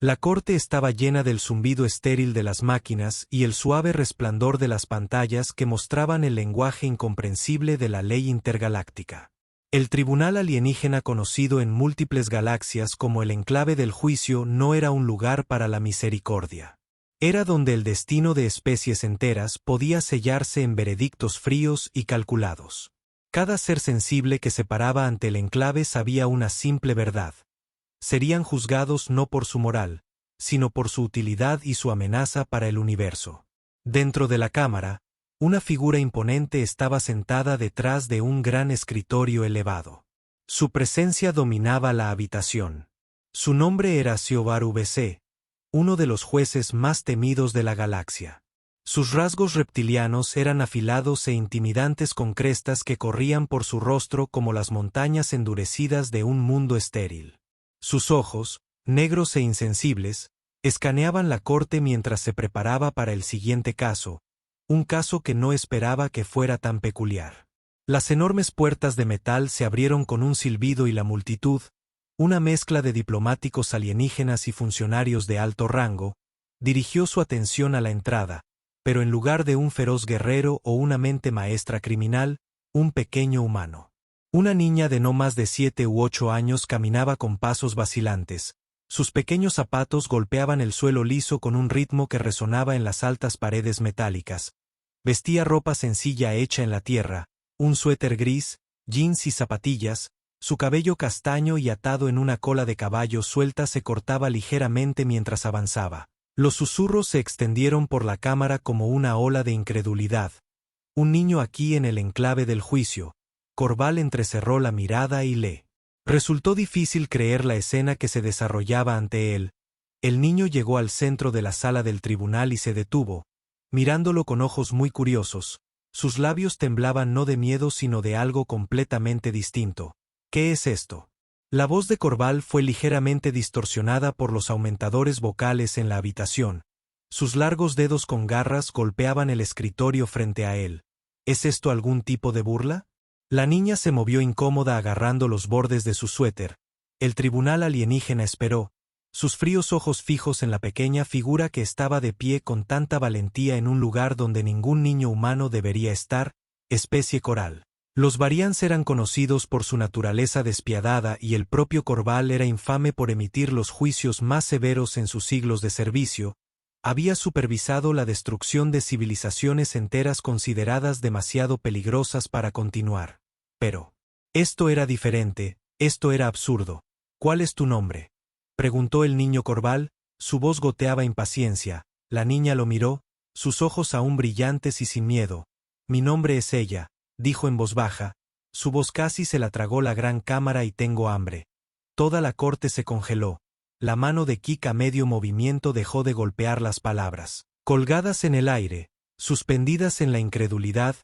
La corte estaba llena del zumbido estéril de las máquinas y el suave resplandor de las pantallas que mostraban el lenguaje incomprensible de la ley intergaláctica. El tribunal alienígena conocido en múltiples galaxias como el enclave del juicio no era un lugar para la misericordia. Era donde el destino de especies enteras podía sellarse en veredictos fríos y calculados. Cada ser sensible que se paraba ante el enclave sabía una simple verdad. Serían juzgados no por su moral, sino por su utilidad y su amenaza para el universo. Dentro de la cámara, una figura imponente estaba sentada detrás de un gran escritorio elevado. Su presencia dominaba la habitación. Su nombre era Siobaru BC, uno de los jueces más temidos de la galaxia. Sus rasgos reptilianos eran afilados e intimidantes con crestas que corrían por su rostro como las montañas endurecidas de un mundo estéril. Sus ojos, negros e insensibles, escaneaban la corte mientras se preparaba para el siguiente caso, un caso que no esperaba que fuera tan peculiar. Las enormes puertas de metal se abrieron con un silbido y la multitud, una mezcla de diplomáticos alienígenas y funcionarios de alto rango, dirigió su atención a la entrada, pero en lugar de un feroz guerrero o una mente maestra criminal, un pequeño humano. Una niña de no más de 7 u 8 años caminaba con pasos vacilantes. Sus pequeños zapatos golpeaban el suelo liso con un ritmo que resonaba en las altas paredes metálicas. Vestía ropa sencilla hecha en la tierra, un suéter gris, jeans y zapatillas. Su cabello castaño y atado en una cola de caballo suelta se cortaba ligeramente mientras avanzaba. Los susurros se extendieron por la cámara como una ola de incredulidad. Un niño aquí en el enclave del juicio. Corval entrecerró la mirada y le resultó difícil creer la escena que se desarrollaba ante él. El niño llegó al centro de la sala del tribunal y se detuvo, mirándolo con ojos muy curiosos. Sus labios temblaban no de miedo sino de algo completamente distinto. ¿Qué es esto? La voz de Corval fue ligeramente distorsionada por los aumentadores vocales en la habitación. Sus largos dedos con garras golpeaban el escritorio frente a él. ¿Es esto algún tipo de burla? La niña se movió incómoda agarrando los bordes de su suéter. El tribunal alienígena esperó, sus fríos ojos fijos en la pequeña figura que estaba de pie con tanta valentía en un lugar donde ningún niño humano debería estar, especie coral. Los Varians eran conocidos por su naturaleza despiadada y el propio Corval era infame por emitir los juicios más severos en sus siglos de servicio. Había supervisado la destrucción de civilizaciones enteras consideradas demasiado peligrosas para continuar. Pero esto era diferente, esto era absurdo. ¿Cuál es tu nombre?, preguntó el niño Corval, su voz goteaba impaciencia. La niña lo miró, sus ojos aún brillantes y sin miedo. Mi nombre es ella, dijo en voz baja. Su voz casi se la tragó la gran cámara y tengo hambre. Toda la corte se congeló. La mano de Kik a medio movimiento dejó de golpear las palabras. Colgadas en el aire, suspendidas en la incredulidad,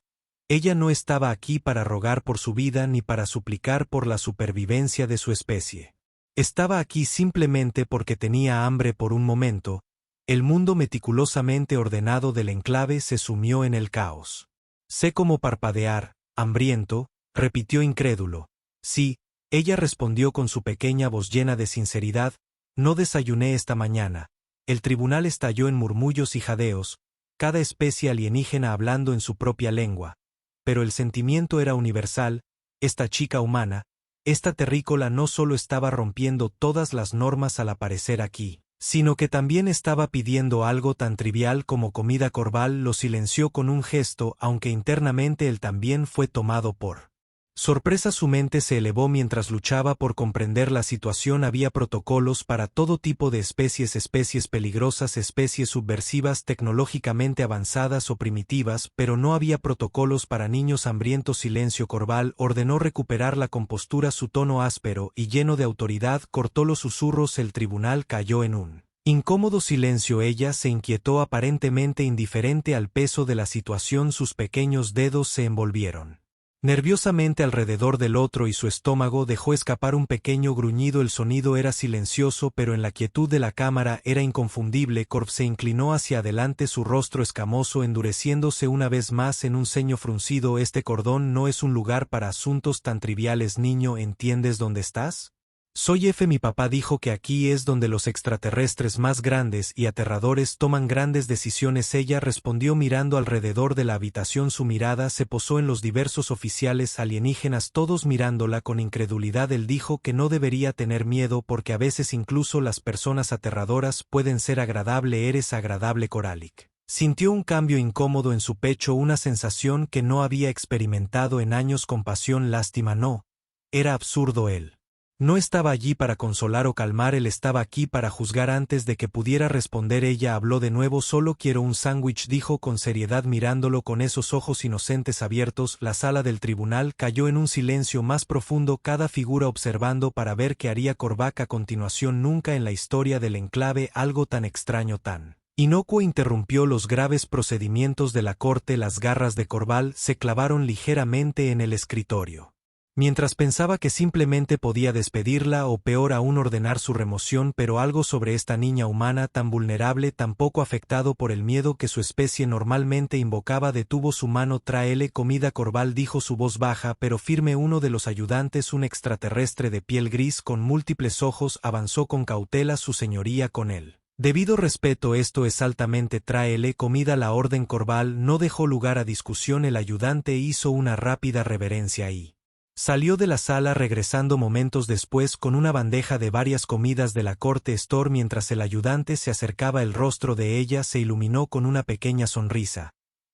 ella no estaba aquí para rogar por su vida ni para suplicar por la supervivencia de su especie. Estaba aquí simplemente porque tenía hambre por un momento. El mundo meticulosamente ordenado del enclave se sumió en el caos. Sé cómo parpadear, hambriento, repitió incrédulo. Sí, ella respondió con su pequeña voz llena de sinceridad. No desayuné esta mañana. El tribunal estalló en murmullos y jadeos, cada especie alienígena hablando en su propia lengua. Pero el sentimiento era universal. Esta chica humana, esta terrícola no solo estaba rompiendo todas las normas al aparecer aquí, sino que también estaba pidiendo algo tan trivial como comida. Corval lo silenció con un gesto, aunque internamente él también fue tomado por sorpresa. Su mente se elevó mientras luchaba por comprender la situación. Había protocolos para todo tipo de especies peligrosas, especies subversivas, tecnológicamente avanzadas o primitivas, pero no había protocolos para niños hambrientos. Silencio. Corval ordenó recuperar la compostura. Su tono áspero y lleno de autoridad cortó los susurros. El tribunal cayó en un incómodo silencio. Ella se inquietó, aparentemente indiferente al peso de la situación. Sus pequeños dedos se envolvieron nerviosamente alrededor del otro y su estómago dejó escapar un pequeño gruñido. El sonido era silencioso, pero en la quietud de la cámara era inconfundible. Corv se inclinó hacia adelante, su rostro escamoso endureciéndose una vez más en un ceño fruncido. Este cordón no es un lugar para asuntos tan triviales. Niño, ¿entiendes dónde estás? Soy F. Mi papá dijo que aquí es donde los extraterrestres más grandes y aterradores toman grandes decisiones. Ella respondió mirando alrededor de la habitación. Su mirada se posó en los diversos oficiales alienígenas, todos mirándola con incredulidad. Él dijo que no debería tener miedo porque a veces incluso las personas aterradoras pueden ser agradable. Eres agradable, Coralic. Sintió un cambio incómodo en su pecho, una sensación que no había experimentado en años. Compasión, lástima, no. Era absurdo. Él no estaba allí para consolar o calmar, él estaba aquí para juzgar. Antes de que pudiera responder, ella habló de nuevo. Solo quiero un sándwich, dijo con seriedad mirándolo con esos ojos inocentes abiertos. La sala del tribunal cayó en un silencio más profundo, cada figura observando para ver qué haría Korvac a continuación. Nunca en la historia del enclave algo tan extraño, tan inocuo interrumpió los graves procedimientos de la corte. Las garras de Korvac se clavaron ligeramente en el escritorio. Mientras pensaba que simplemente podía despedirla o peor aún ordenar su remoción, pero algo sobre esta niña humana tan vulnerable, tan poco afectado por el miedo que su especie normalmente invocaba, detuvo su mano. Tráele comida, Korvac dijo, su voz baja pero firme. Uno de los ayudantes, un extraterrestre de piel gris con múltiples ojos, avanzó con cautela. Su señoría, con él. Debido respeto, esto es altamente. Tráele comida. La orden Korvac no dejó lugar a discusión. El ayudante hizo una rápida reverencia y salió de la sala, regresando momentos después con una bandeja de varias comidas de la corte store. Mientras el ayudante se acercaba, el rostro de ella se iluminó con una pequeña sonrisa.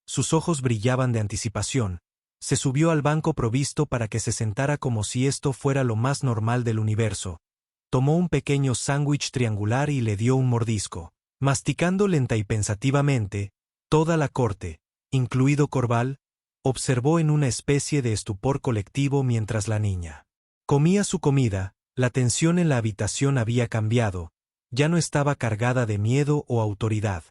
Sus ojos brillaban de anticipación. Se subió al banco provisto para que se sentara como si esto fuera lo más normal del universo. Tomó un pequeño sándwich triangular y le dio un mordisco. Masticando lenta y pensativamente, toda la corte, incluido Korvac, observó en una especie de estupor colectivo mientras la niña comía su comida. La tensión en la habitación había cambiado, ya no estaba cargada de miedo o autoridad,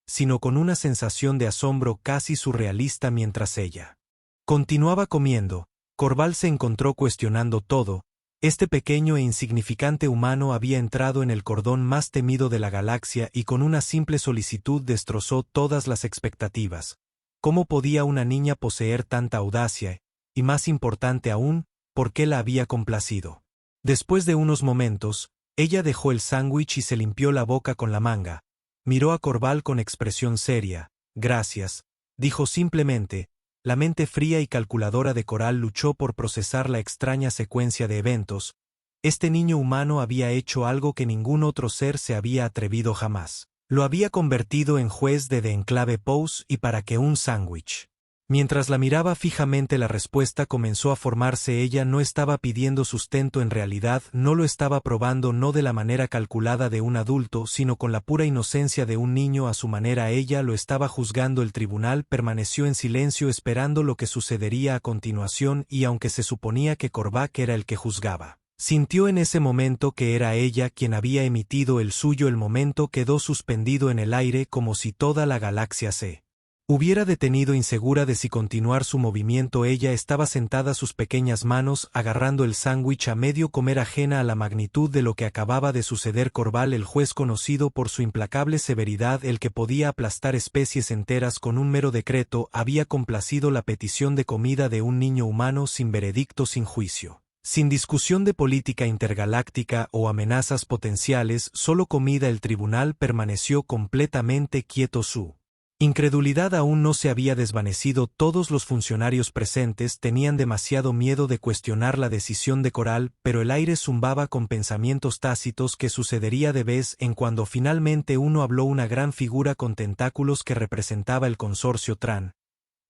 sino con una sensación de asombro casi surrealista. Mientras ella continuaba comiendo, Korvac se encontró cuestionando todo. Este pequeño e insignificante humano había entrado en el cordón más temido de la galaxia y con una simple solicitud destrozó todas las expectativas. ¿Cómo podía una niña poseer tanta audacia? Y más importante aún, ¿por qué la había complacido? Después de unos momentos, ella dejó el sándwich y se limpió la boca con la manga. Miró a Korvac con expresión seria. Gracias, dijo simplemente. La mente fría y calculadora de Korvac luchó por procesar la extraña secuencia de eventos. Este niño humano había hecho algo que ningún otro ser se había atrevido jamás. Lo había convertido en juez de The Enclave Pose. ¿Y para qué un sándwich? Mientras la miraba fijamente, la respuesta comenzó a formarse. Ella no estaba pidiendo sustento, en realidad no lo estaba probando, no de la manera calculada de un adulto, sino con la pura inocencia de un niño a su manera. Ella lo estaba juzgando. El tribunal permaneció en silencio esperando lo que sucedería a continuación, y aunque se suponía que Korvac era el que juzgaba, sintió en ese momento que era ella quien había emitido el suyo. El momento quedó suspendido en el aire, como si toda la galaxia se hubiera detenido, insegura de si continuar su movimiento. Ella estaba sentada, sus pequeñas manos agarrando el sándwich a medio comer, ajena a la magnitud de lo que acababa de suceder. Korvac, el juez conocido por su implacable severidad, el que podía aplastar especies enteras con un mero decreto, había complacido la petición de comida de un niño humano sin veredicto, sin juicio, sin discusión de política intergaláctica o amenazas potenciales, solo comida. El tribunal permaneció completamente quieto. Su incredulidad aún no se había desvanecido. Todos los funcionarios presentes tenían demasiado miedo de cuestionar la decisión de Korvac, pero el aire zumbaba con pensamientos tácitos. ¿Qué sucedería de vez en cuando? Finalmente uno habló, una gran figura con tentáculos que representaba el consorcio Tran,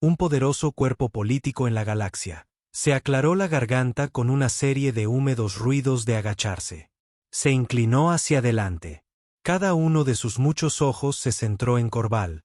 un poderoso cuerpo político en la galaxia. Se aclaró la garganta con una serie de húmedos ruidos de agacharse. Se inclinó hacia adelante. Cada uno de sus muchos ojos se centró en Korvac,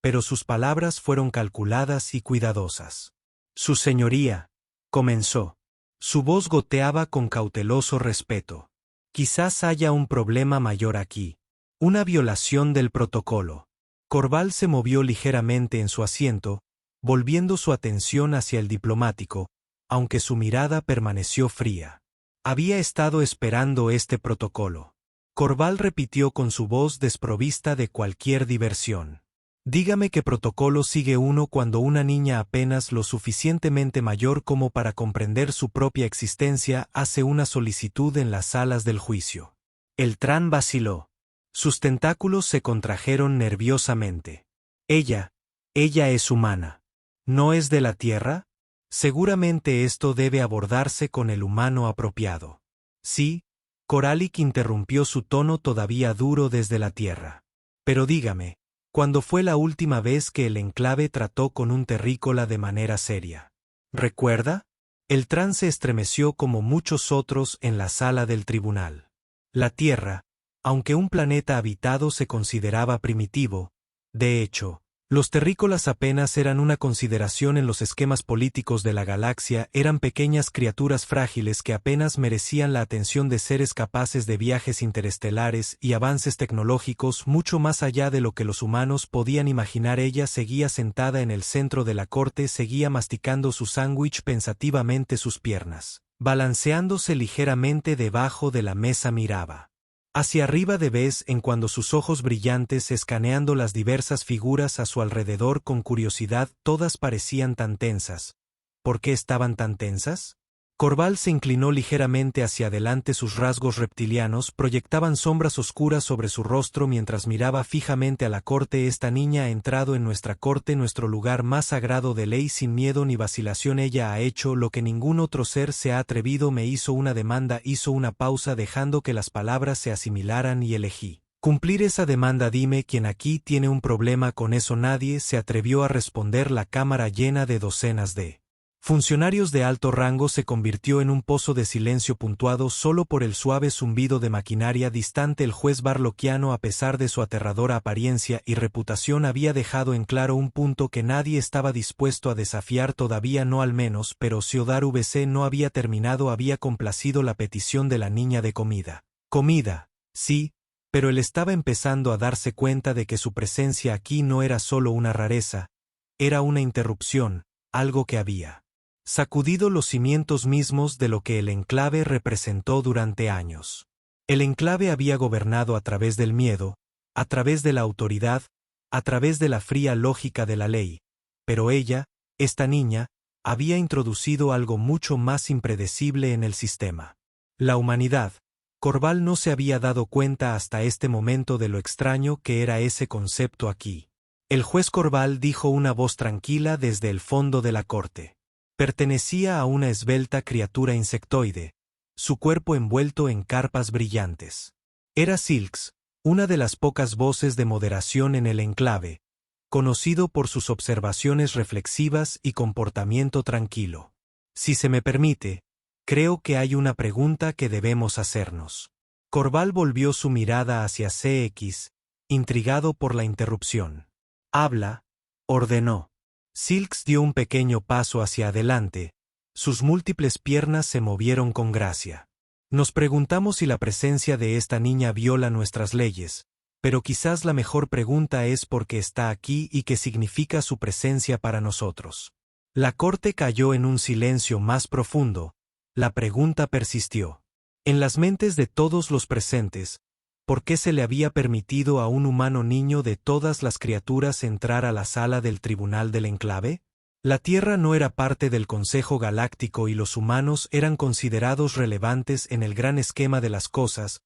pero sus palabras fueron calculadas y cuidadosas. Su señoría, comenzó. Su voz goteaba con cauteloso respeto. Quizás haya un problema mayor aquí. Una violación del protocolo. Korvac se movió ligeramente en su asiento, volviendo su atención hacia el diplomático, aunque su mirada permaneció fría. Había estado esperando este protocolo. Korvac repitió con su voz desprovista de cualquier diversión. Dígame qué protocolo sigue uno cuando una niña apenas lo suficientemente mayor como para comprender su propia existencia hace una solicitud en las salas del juicio. El Tran vaciló. Sus tentáculos se contrajeron nerviosamente. Ella es humana. ¿No es de la Tierra? Seguramente esto debe abordarse con el humano apropiado. Sí, Koralik interrumpió su tono todavía duro desde la Tierra. Pero dígame, ¿cuándo fue la última vez que el enclave trató con un terrícola de manera seria? ¿Recuerda? El Tran se estremeció como muchos otros en la sala del tribunal. La Tierra, aunque un planeta habitado se consideraba primitivo, de hecho, los terrícolas apenas eran una consideración en los esquemas políticos de la galaxia, eran pequeñas criaturas frágiles que apenas merecían la atención de seres capaces de viajes interestelares y avances tecnológicos mucho más allá de lo que los humanos podían imaginar. Ella seguía sentada en el centro de la corte, seguía masticando su sándwich pensativamente, sus piernas, balanceándose ligeramente debajo de la mesa, miraba hacia arriba de vez en cuando, sus ojos brillantes escaneando las diversas figuras a su alrededor con curiosidad. Todas parecían tan tensas. ¿Por qué estaban tan tensas? Korval se inclinó ligeramente hacia adelante, sus rasgos reptilianos proyectaban sombras oscuras sobre su rostro mientras miraba fijamente a la corte. Esta niña ha entrado en nuestra corte, nuestro lugar más sagrado de ley, sin miedo ni vacilación. Ella ha hecho lo que ningún otro ser se ha atrevido. Me hizo una demanda. Hizo una pausa dejando que las palabras se asimilaran y elegí cumplir esa demanda. Dime quién aquí tiene un problema con eso. Nadie se atrevió a responder. La cámara, llena de docenas de funcionarios de alto rango, se convirtió en un pozo de silencio puntuado solo por el suave zumbido de maquinaria distante. El juez barloquiano, a pesar de su aterradora apariencia y reputación, había dejado en claro un punto que nadie estaba dispuesto a desafiar, todavía no al menos, pero Ciudad VC no había terminado. Había complacido la petición de la niña de comida. Comida, sí, pero él estaba empezando a darse cuenta de que su presencia aquí no era solo una rareza, era una interrupción, algo que había sacudido los cimientos mismos de lo que el enclave representó durante años. El enclave había gobernado a través del miedo, a través de la autoridad, a través de la fría lógica de la ley, pero ella, esta niña, había introducido algo mucho más impredecible en el sistema. La humanidad. Korval no se había dado cuenta hasta este momento de lo extraño que era ese concepto aquí. El juez Korval, dijo una voz tranquila desde el fondo de la corte. Pertenecía a una esbelta criatura insectoide, su cuerpo envuelto en carpas brillantes. Era Silks, una de las pocas voces de moderación en el enclave, conocido por sus observaciones reflexivas y comportamiento tranquilo. Si se me permite, creo que hay una pregunta que debemos hacernos. Korval volvió su mirada hacia CX, intrigado por la interrupción. Habla, ordenó. Silks dio un pequeño paso hacia adelante, sus múltiples piernas se movieron con gracia. Nos preguntamos si la presencia de esta niña viola nuestras leyes, pero quizás la mejor pregunta es por qué está aquí y qué significa su presencia para nosotros. La corte cayó en un silencio más profundo. La pregunta persistió. En las mentes de todos los presentes, ¿por qué se le había permitido a un humano niño de todas las criaturas entrar a la sala del tribunal del enclave? La Tierra no era parte del Consejo Galáctico y los humanos eran considerados relevantes en el gran esquema de las cosas.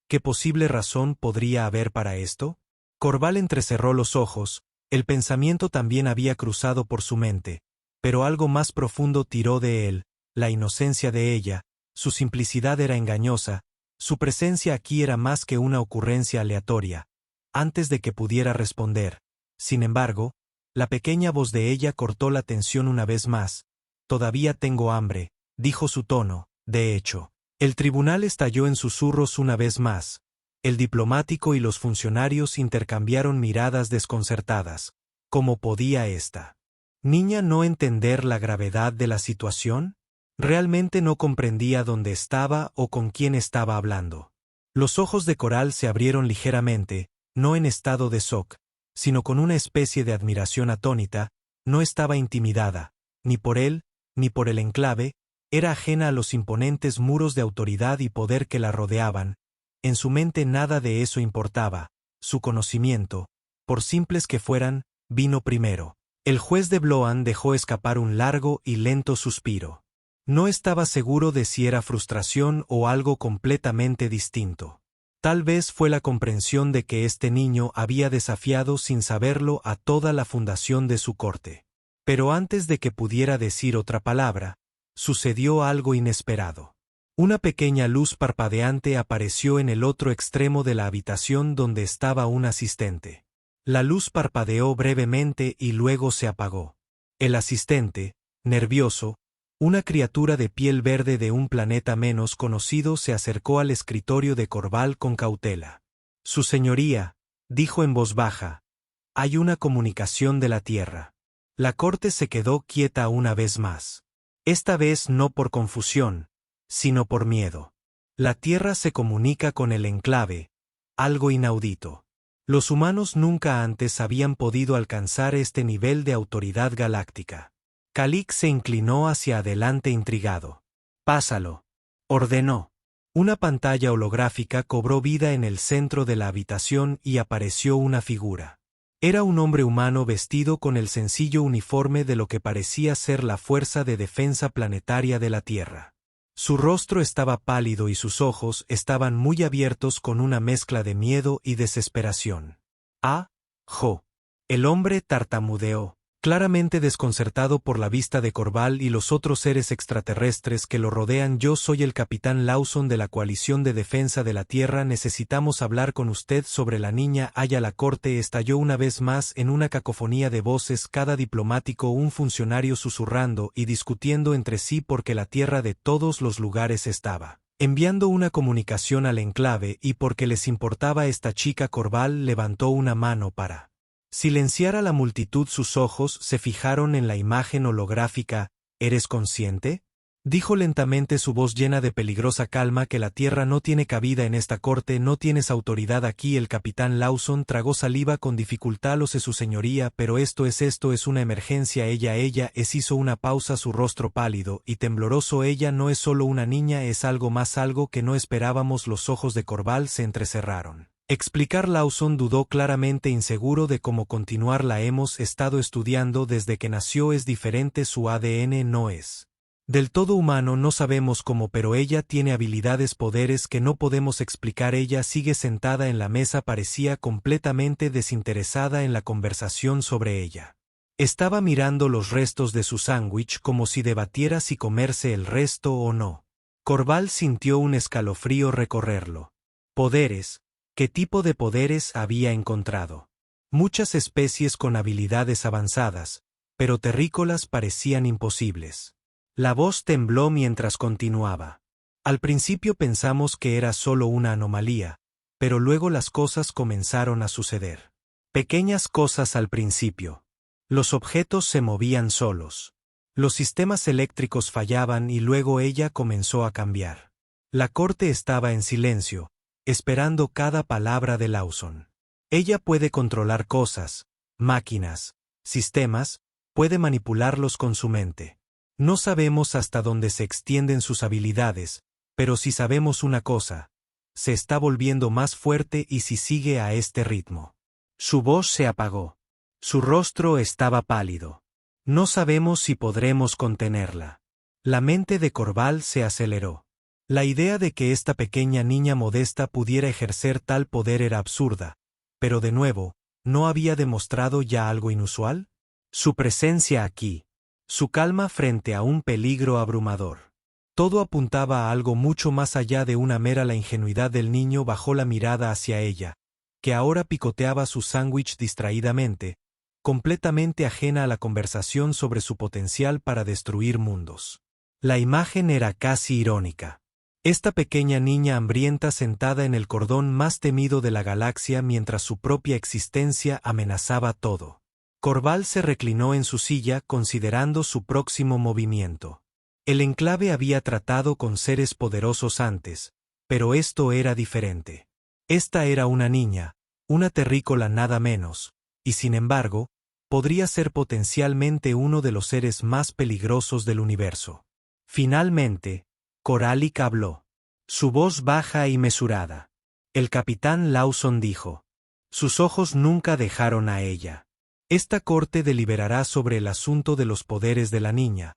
¿Qué posible razón podría haber para esto? Korval entrecerró los ojos, el pensamiento también había cruzado por su mente, pero algo más profundo tiró de él, la inocencia de ella, su simplicidad era engañosa. Su presencia aquí era más que una ocurrencia aleatoria. Antes de que pudiera responder, sin embargo, la pequeña voz de ella cortó la tensión una vez más. Todavía tengo hambre, dijo su tono. De hecho, el tribunal estalló en susurros una vez más. El diplomático y los funcionarios intercambiaron miradas desconcertadas. ¿Cómo podía esta niña no entender la gravedad de la situación? Realmente no comprendía dónde estaba o con quién estaba hablando. Los ojos de Coral se abrieron ligeramente, no en estado de shock, sino con una especie de admiración atónita. No estaba intimidada, ni por él, ni por el enclave, era ajena a los imponentes muros de autoridad y poder que la rodeaban. En su mente nada de eso importaba. Su conocimiento, por simples que fueran, vino primero. El juez de Bloan dejó escapar un largo y lento suspiro. No estaba seguro de si era frustración o algo completamente distinto. Tal vez fue la comprensión de que este niño había desafiado sin saberlo a toda la fundación de su corte. Pero antes de que pudiera decir otra palabra, sucedió algo inesperado. Una pequeña luz parpadeante apareció en el otro extremo de la habitación donde estaba un asistente. La luz parpadeó brevemente y luego se apagó. El asistente, nervioso, una criatura de piel verde de un planeta menos conocido, se acercó al escritorio de Corval con cautela. «Su señoría», dijo en voz baja, «hay una comunicación de la Tierra». La corte se quedó quieta una vez más. Esta vez no por confusión, sino por miedo. La Tierra se comunica con el enclave, algo inaudito. Los humanos nunca antes habían podido alcanzar este nivel de autoridad galáctica. Calix se inclinó hacia adelante intrigado. «Pásalo», ordenó. Una pantalla holográfica cobró vida en el centro de la habitación y apareció una figura. Era un hombre humano vestido con el sencillo uniforme de lo que parecía ser la Fuerza de Defensa Planetaria de la Tierra. Su rostro estaba pálido y sus ojos estaban muy abiertos con una mezcla de miedo y desesperación. «Ah, Jo». El hombre tartamudeó, claramente desconcertado por la vista de Corval y los otros seres extraterrestres que lo rodean. «Yo soy el capitán Lawson de la Coalición de Defensa de la Tierra. Necesitamos hablar con usted sobre la niña Aya». La corte estalló una vez más en una cacofonía de voces, cada diplomático un funcionario susurrando y discutiendo entre sí porque la Tierra de todos los lugares estaba enviando una comunicación al enclave y porque les importaba esta chica. Corval levantó una mano para silenciar a la multitud. Sus ojos se fijaron en la imagen holográfica. «¿Eres consciente?», dijo lentamente, su voz llena de peligrosa calma, «que la Tierra no tiene cabida en esta corte, no tienes autoridad aquí». El capitán Lawson tragó saliva con dificultad. «Lo sé, su señoría, pero esto es una emergencia». Ella hizo una pausa, su rostro pálido y tembloroso. «Ella no es solo una niña, es algo más, algo que no esperábamos». Los ojos de Corval se entrecerraron. Explicar. Lawson dudó, claramente inseguro de cómo continuar. «La hemos estado estudiando desde que nació, es diferente, su ADN no es del todo humano, no sabemos cómo, pero ella tiene habilidades, poderes que no podemos explicar». Ella sigue sentada en la mesa, parecía completamente desinteresada en la conversación sobre ella. Estaba mirando los restos de su sándwich como si debatiera si comerse el resto o no. Corval sintió un escalofrío recorrerlo. Poderes. ¿Qué tipo de poderes había encontrado? Muchas especies con habilidades avanzadas, pero terrícolas parecían imposibles. La voz tembló mientras continuaba. «Al principio pensamos que era solo una anomalía, pero luego las cosas comenzaron a suceder. Pequeñas cosas al principio. Los objetos se movían solos. Los sistemas eléctricos fallaban y luego ella comenzó a cambiar». La corte estaba en silencio, esperando cada palabra de Lawson. «Ella puede controlar cosas, máquinas, sistemas, puede manipularlos con su mente. No sabemos hasta dónde se extienden sus habilidades, pero sí sabemos una cosa: se está volviendo más fuerte y si sigue a este ritmo». Su voz se apagó. Su rostro estaba pálido. «No sabemos si podremos contenerla». La mente de Corval se aceleró. La idea de que esta pequeña niña modesta pudiera ejercer tal poder era absurda, pero de nuevo, ¿no había demostrado ya algo inusual? Su presencia aquí, su calma frente a un peligro abrumador. Todo apuntaba a algo mucho más allá de una mera. La ingenuidad del niño bajó la mirada hacia ella, que ahora picoteaba su sándwich distraídamente, completamente ajena a la conversación sobre su potencial para destruir mundos. La imagen era casi irónica. Esta pequeña niña hambrienta sentada en el cordón más temido de la galaxia mientras su propia existencia amenazaba todo. Corval se reclinó en su silla considerando su próximo movimiento. El enclave había tratado con seres poderosos antes, pero esto era diferente. Esta era una niña, una terrícola nada menos, y sin embargo, podría ser potencialmente uno de los seres más peligrosos del universo. Finalmente, Coralic habló. Su voz baja y mesurada. El capitán Lawson dijo. Sus ojos nunca dejaron a ella. Esta corte deliberará sobre el asunto de los poderes de la niña,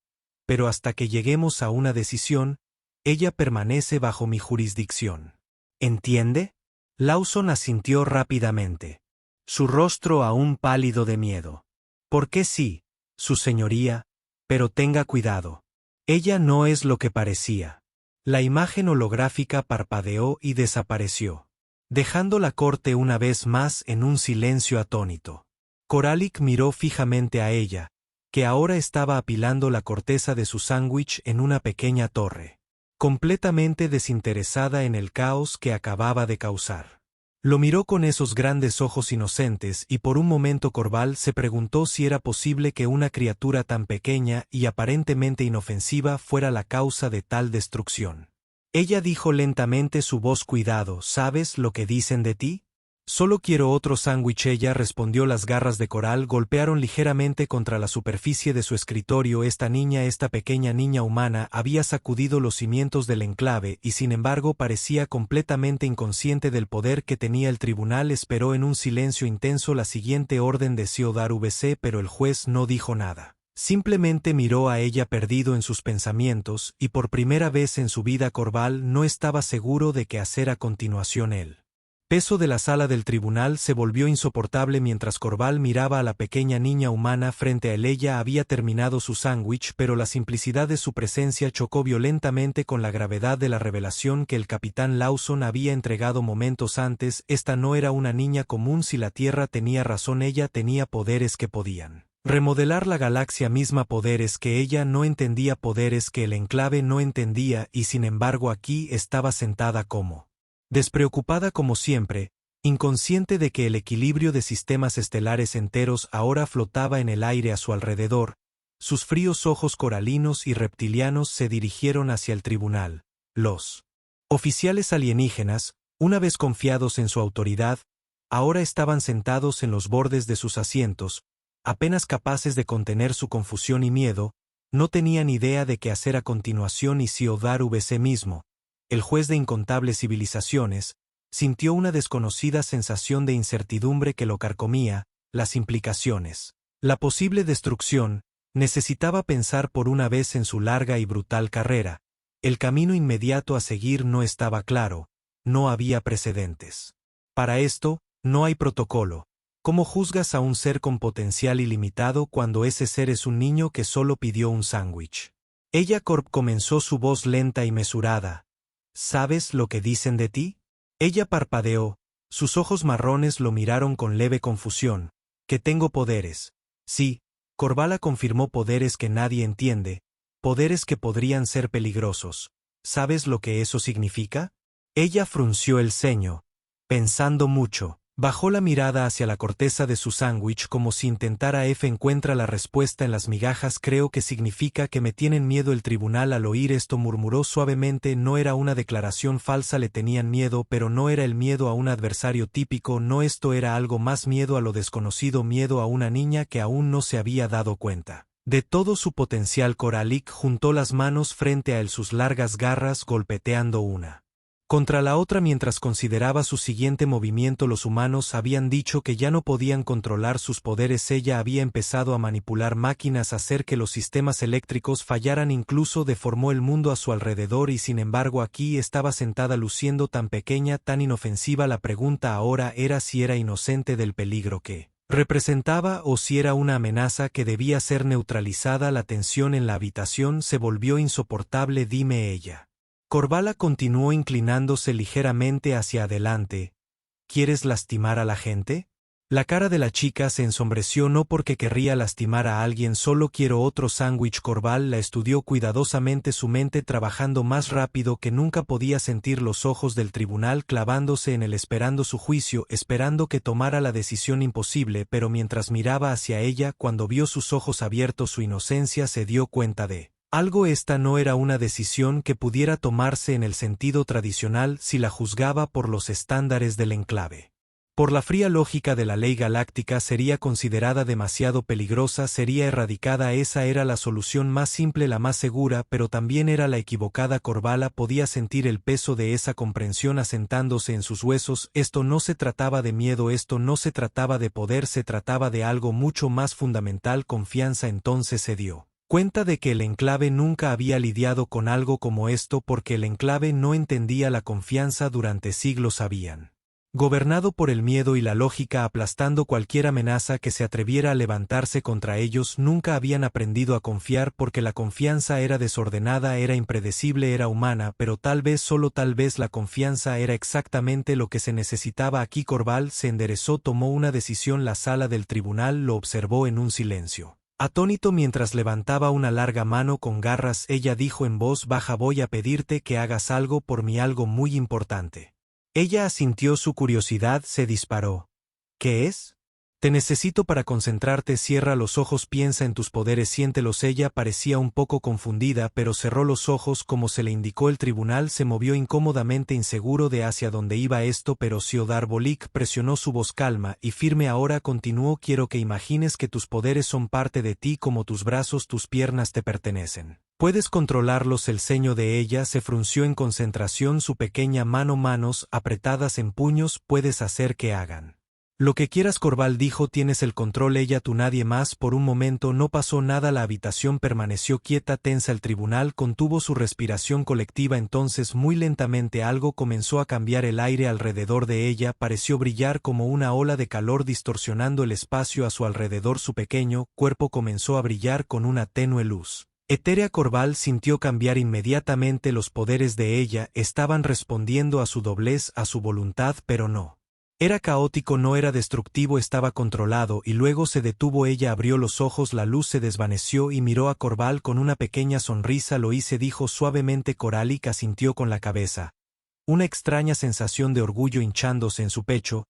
pero hasta que lleguemos a una decisión, ella permanece bajo mi jurisdicción. ¿Entiende? Lawson asintió rápidamente, su rostro aún pálido de miedo. ¿Por qué sí, su señoría? Pero tenga cuidado. Ella no es lo que parecía. La imagen holográfica parpadeó y desapareció, dejando la corte una vez más en un silencio atónito. Koralik miró fijamente a ella, que ahora estaba apilando la corteza de su sándwich en una pequeña torre, completamente desinteresada en el caos que acababa de causar. Lo miró con esos grandes ojos inocentes y por un momento Corval se preguntó si era posible que una criatura tan pequeña y aparentemente inofensiva fuera la causa de tal destrucción. Ella dijo lentamente, su voz: cuidado, ¿sabes lo que dicen de ti? Solo quiero otro sándwich. Ella respondió. Las garras de Coral golpearon ligeramente contra la superficie de su escritorio. Esta pequeña niña humana, había sacudido los cimientos del enclave y sin embargo parecía completamente inconsciente del poder que tenía el tribunal. Esperó en un silencio intenso la siguiente orden de Ciudad VC, pero el juez no dijo nada. Simplemente miró a ella perdido en sus pensamientos, y por primera vez en su vida Corval no estaba seguro de qué hacer a continuación. El peso de la sala del tribunal se volvió insoportable mientras Corval miraba a la pequeña niña humana frente a él. Ella había terminado su sándwich, pero la simplicidad de su presencia chocó violentamente con la gravedad de la revelación que el capitán Lawson había entregado momentos antes. Esta no era una niña común. Si la Tierra tenía razón, ella tenía poderes que podían remodelar la galaxia misma, poderes que ella no entendía, poderes que el enclave no entendía, y sin embargo aquí estaba sentada como despreocupada como siempre, inconsciente de que el equilibrio de sistemas estelares enteros ahora flotaba en el aire a su alrededor. Sus fríos ojos coralinos y reptilianos se dirigieron hacia el tribunal. Los oficiales alienígenas, una vez confiados en su autoridad, ahora estaban sentados en los bordes de sus asientos, apenas capaces de contener su confusión y miedo. No tenían idea de qué hacer a continuación, y Ciudad VC mismo, el juez de incontables civilizaciones, sintió una desconocida sensación de incertidumbre que lo carcomía. Las implicaciones, la posible destrucción. Necesitaba pensar por una vez en su larga y brutal carrera. El camino inmediato a seguir no estaba claro, no había precedentes. Para esto, no hay protocolo. ¿Cómo juzgas a un ser con potencial ilimitado cuando ese ser es un niño que solo pidió un sándwich? Ella comenzó, su voz lenta y mesurada. ¿Sabes lo que dicen de ti? Ella parpadeó, sus ojos marrones lo miraron con leve confusión. Que tengo poderes. Sí, Corvala confirmó, poderes que nadie entiende, poderes que podrían ser peligrosos. ¿Sabes lo que eso significa? Ella frunció el ceño, pensando mucho. Bajó la mirada hacia la corteza de su sándwich como si intentara encuentra la respuesta en las migajas. Creo que significa que me tienen miedo. El tribunal al oír esto murmuró suavemente. No era una declaración falsa, le tenían miedo, pero no era el miedo a un adversario típico, no, esto era algo más, miedo a lo desconocido, miedo a una niña que aún no se había dado cuenta de todo su potencial. Koralik juntó las manos frente a él, sus largas garras golpeteando una contra la otra mientras consideraba su siguiente movimiento. Los humanos habían dicho que ya no podían controlar sus poderes. Ella había empezado a manipular máquinas, a hacer que los sistemas eléctricos fallaran, incluso deformó el mundo a su alrededor, y sin embargo aquí estaba sentada luciendo tan pequeña, tan inofensiva. La pregunta ahora era si era inocente del peligro que representaba o si era una amenaza que debía ser neutralizada. La tensión en la habitación se volvió insoportable. Dime, ella. Corvala continuó inclinándose ligeramente hacia adelante. ¿Quieres lastimar a la gente? La cara de la chica se ensombreció. No porque querría lastimar a alguien, solo quiero otro sándwich. Corval la estudió cuidadosamente, su mente trabajando más rápido que nunca. Podía sentir los ojos del tribunal clavándose en él, esperando su juicio, esperando que tomara la decisión imposible, pero mientras miraba hacia ella, cuando vio sus ojos abiertos, su inocencia, se dio cuenta de algo. Esta no era una decisión que pudiera tomarse en el sentido tradicional si la juzgaba por los estándares del enclave. Por la fría lógica de la ley galáctica sería considerada demasiado peligrosa, sería erradicada. Esa era la solución más simple, la más segura, pero también era la equivocada. Corvala podía sentir el peso de esa comprensión asentándose en sus huesos. Esto no se trataba de miedo, esto no se trataba de poder, se trataba de algo mucho más fundamental: confianza. Entonces se dio cuenta de que el enclave nunca había lidiado con algo como esto, porque el enclave no entendía la confianza. Durante siglos habían gobernado por el miedo y la lógica, aplastando cualquier amenaza que se atreviera a levantarse contra ellos. Nunca habían aprendido a confiar, porque la confianza era desordenada, era impredecible, era humana, pero tal vez, solo tal vez, la confianza era exactamente lo que se necesitaba aquí. Corval se enderezó, tomó una decisión. La sala del tribunal lo observó en un silencio atónito mientras levantaba una larga mano con garras. Ella dijo en voz baja: voy a pedirte que hagas algo por mí, algo muy importante. Ella asintió, su curiosidad se disparó. ¿Qué es? Te necesito para concentrarte. Cierra los ojos, piensa en tus poderes, siéntelos. Ella parecía un poco confundida, pero cerró los ojos como se le indicó. El tribunal se movió incómodamente, inseguro de hacia dónde iba esto, pero Siodar Bolik presionó su voz calma y firme. Ahora continuó: quiero que imagines que tus poderes son parte de ti, como tus brazos, tus piernas te pertenecen. ¿Puedes controlarlos? El ceño de ella se frunció en concentración, su pequeña mano, manos apretadas en puños. Puedes hacer que hagan lo que quieras, Corval dijo. Tienes el control. Ella, tú, nadie más. Por un momento no pasó nada. La habitación permaneció quieta, tensa. El tribunal contuvo su respiración colectiva. Entonces, muy lentamente, algo comenzó a cambiar. El aire alrededor de ella pareció brillar como una ola de calor, distorsionando el espacio a su alrededor. Su pequeño cuerpo comenzó a brillar con una tenue luz etérea. Corval sintió cambiar inmediatamente. Los poderes de ella estaban respondiendo a su doblez, a su voluntad, pero no era caótico, no era destructivo, estaba controlado. Y luego se detuvo. Ella abrió los ojos, la luz se desvaneció y miró a Corval con una pequeña sonrisa. Lo hice, dijo suavemente. Coralic asintió con la cabeza, una extraña sensación de orgullo hinchándose en su pecho.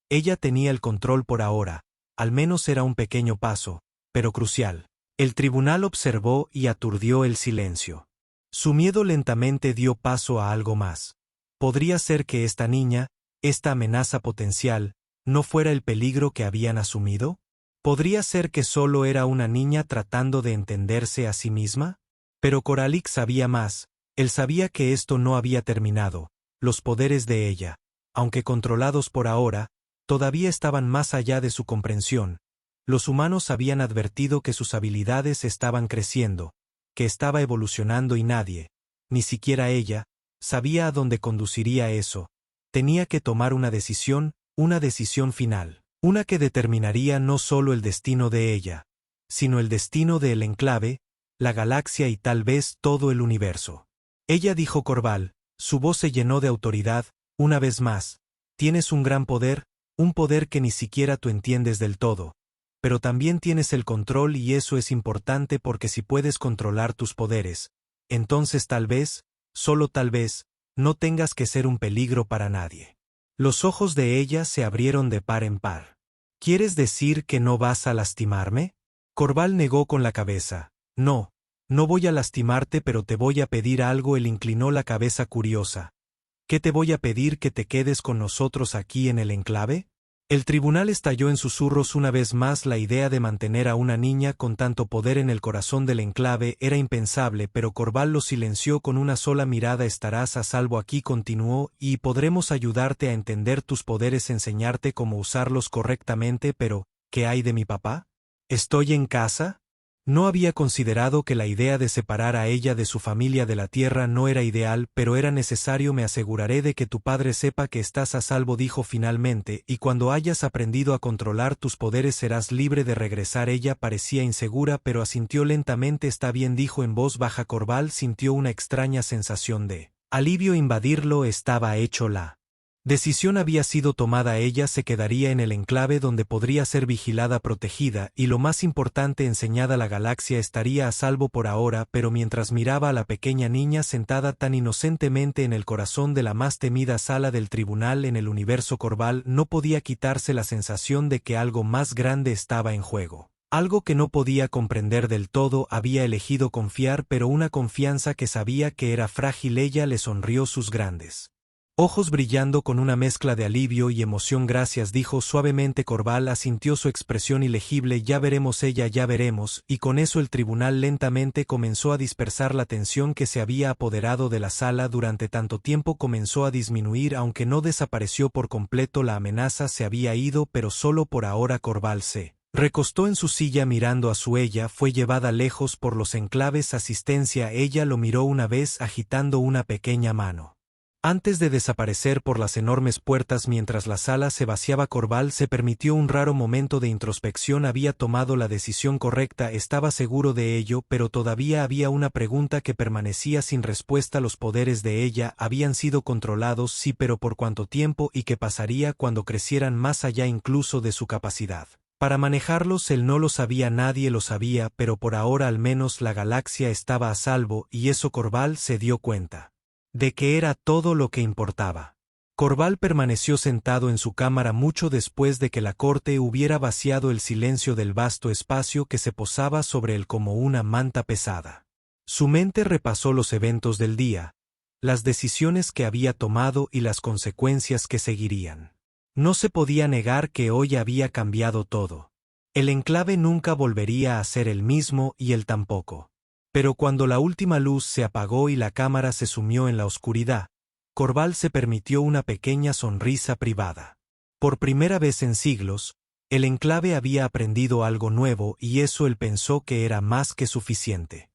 Ella tenía el control por ahora. Al menos era un pequeño paso, pero crucial. El tribunal observó y aturdió el silencio. Su miedo lentamente dio paso a algo más. ¿Podría ser que esta niña, esta amenaza potencial, no fuera el peligro que habían asumido? ¿Podría ser que solo era una niña tratando de entenderse a sí misma? Pero Coralic sabía más. Él sabía que esto no había terminado. Los poderes de ella, aunque controlados por ahora, todavía estaban más allá de su comprensión. Los humanos habían advertido que sus habilidades estaban creciendo, que estaba evolucionando, y nadie, ni siquiera ella, sabía a dónde conduciría eso. Tenía que tomar una decisión final, una que determinaría no solo el destino de ella, sino el destino del enclave, la galaxia y tal vez todo el universo. Ella dijo: Corval, su voz se llenó de autoridad, una vez más, tienes un gran poder, un poder que ni siquiera tú entiendes del todo. Pero también tienes el control, y eso es importante, porque si puedes controlar tus poderes, entonces tal vez, solo tal vez, no tengas que ser un peligro para nadie. Los ojos de ella se abrieron de par en par. ¿Quieres decir que no vas a lastimarme? Corval negó con la cabeza. No, no voy a lastimarte, pero te voy a pedir algo. Él inclinó la cabeza curiosa. ¿Qué te voy a pedir? ¿Que te quedes con nosotros aquí en el enclave? El tribunal estalló en susurros una vez más. La idea de mantener a una niña con tanto poder en el corazón del enclave era impensable, pero Corval lo silenció con una sola mirada. Estarás a salvo aquí, continuó, y podremos ayudarte a entender tus poderes, enseñarte cómo usarlos correctamente. Pero, ¿qué hay de mi papá? ¿Estoy en casa? No había considerado que la idea de separar a ella de su familia de la Tierra no era ideal, pero era necesario. Me aseguraré de que tu padre sepa que estás a salvo, dijo finalmente, y cuando hayas aprendido a controlar tus poderes serás libre de regresar. Ella parecía insegura, pero asintió lentamente. Está bien, dijo en voz baja. Corval sintió una extraña sensación de alivio invadirlo. Estaba hecho. La decisión había sido tomada. Ella se quedaría en el enclave, donde podría ser vigilada, protegida, y lo más importante, enseñada. La galaxia estaría a salvo por ahora. Pero mientras miraba a la pequeña niña sentada tan inocentemente en el corazón de la más temida sala del tribunal en el universo, Corval no podía quitarse la sensación de que algo más grande estaba en juego. Algo que no podía comprender del todo. Había elegido confiar, pero una confianza que sabía que era frágil. Ella le sonrió sus grandes Ojos brillando con una mezcla de alivio y emoción. Gracias, dijo suavemente. Corval asintió, su expresión ilegible. Ya veremos, ella, ya veremos, y con eso el tribunal lentamente comenzó a dispersar. La tensión que se había apoderado de la sala durante tanto tiempo comenzó a disminuir, aunque no desapareció por completo. La amenaza se había ido, pero solo por ahora. Corval se recostó en su silla mirando a su ella. Fue llevada lejos por los enclaves. Asistencia. Ella lo miró una vez agitando una pequeña mano. Antes de desaparecer por las enormes puertas mientras la sala se vaciaba, Corval se permitió un raro momento de introspección. Había tomado la decisión correcta, estaba seguro de ello, pero todavía había una pregunta que permanecía sin respuesta. Los poderes de ella habían sido controlados, sí, pero ¿por cuánto tiempo? ¿Y qué pasaría cuando crecieran más allá incluso de su capacidad para manejarlos? Él no lo sabía, nadie lo sabía, pero por ahora al menos la galaxia estaba a salvo, y eso Corval se dio cuenta de que era todo lo que importaba. Corval permaneció sentado en su cámara mucho después de que la corte hubiera vaciado. El silencio del vasto espacio que se posaba sobre él como una manta pesada. Su mente repasó los eventos del día, las decisiones que había tomado y las consecuencias que seguirían. No se podía negar que hoy había cambiado todo. El enclave nunca volvería a ser el mismo y él tampoco. Pero cuando la última luz se apagó y la cámara se sumió en la oscuridad, Corval se permitió una pequeña sonrisa privada. Por primera vez en siglos, el enclave había aprendido algo nuevo, y eso él pensó que era más que suficiente.